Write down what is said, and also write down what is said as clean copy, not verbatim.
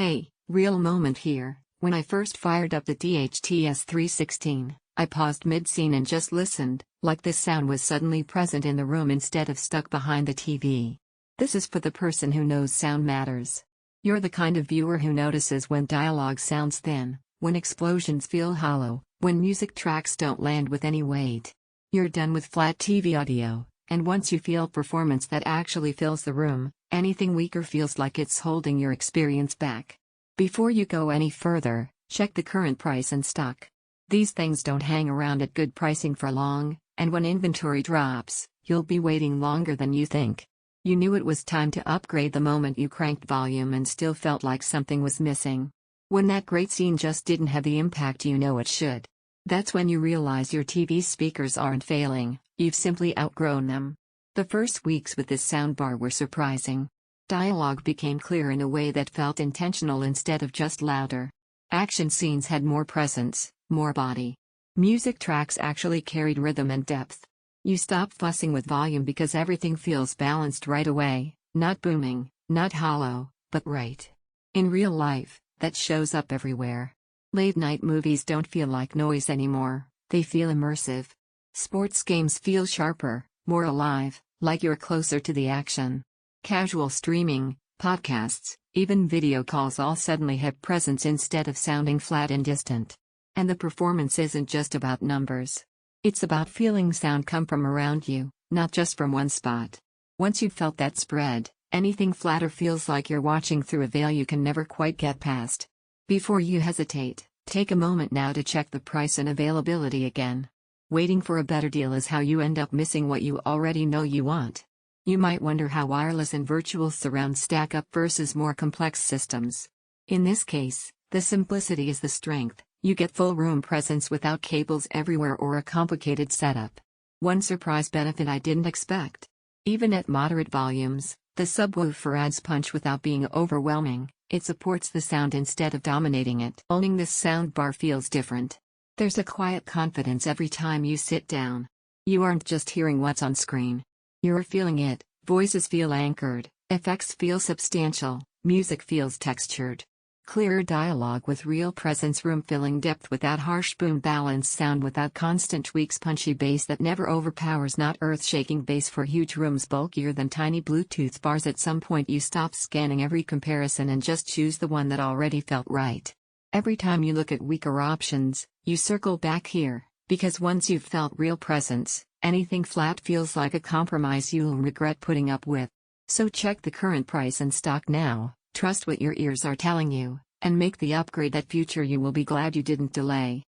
Hey, real moment here. When I first fired up the DHT-S316, I paused mid-scene and just listened, like this sound was suddenly present in the room instead of stuck behind the TV. This is for the person who knows sound matters. You're the kind of viewer who notices when dialogue sounds thin, when explosions feel hollow, when music tracks don't land with any weight. You're done with flat TV audio, and once you feel performance that actually fills the room, anything weaker feels like it's holding your experience back. Before you go any further, check the current price and stock. These things don't hang around at good pricing for long, and when inventory drops, you'll be waiting longer than you think. You knew it was time to upgrade the moment you cranked volume and still felt like something was missing. When that great scene just didn't have the impact you know it should. That's when you realize your TV speakers aren't failing, you've simply outgrown them. The first weeks with this soundbar were surprising. Dialogue became clear in a way that felt intentional instead of just louder. Action scenes had more presence, more body. Music tracks actually carried rhythm and depth. You stop fussing with volume because everything feels balanced right away, not booming, not hollow, but right. In real life, that shows up everywhere. Late-night movies don't feel like noise anymore, they feel immersive. Sports games feel sharper, more alive, like you're closer to the action. Casual streaming, podcasts, even video calls all suddenly have presence instead of sounding flat and distant. And the performance isn't just about numbers. It's about feeling sound come from around you, not just from one spot. Once you've felt that spread, anything flatter feels like you're watching through a veil you can never quite get past. Before you hesitate, take a moment now to check the price and availability again. Waiting for a better deal is how you end up missing what you already know you want. You might wonder how wireless and virtual surround stack up versus more complex systems. In this case, the simplicity is the strength. You get full room presence without cables everywhere or a complicated setup. One surprise benefit I didn't expect. Even at moderate volumes, the subwoofer adds punch without being overwhelming. It supports the sound instead of dominating it. Owning this soundbar feels different. There's a quiet confidence every time you sit down. You aren't just hearing what's on screen. You're feeling it. Voices feel anchored, effects feel substantial, music feels textured. Clearer dialogue with real presence, room-filling depth without harsh boom, balanced sound without constant tweaks, punchy bass that never overpowers, not earth-shaking bass for huge rooms, bulkier than tiny Bluetooth bars. At some point you stop scanning every comparison and just choose the one that already felt right. Every time you look at weaker options, you circle back here, because once you've felt real presence, anything flat feels like a compromise you'll regret putting up with. So check the current price and stock now. Trust what your ears are telling you, and make the upgrade that future you will be glad you didn't delay.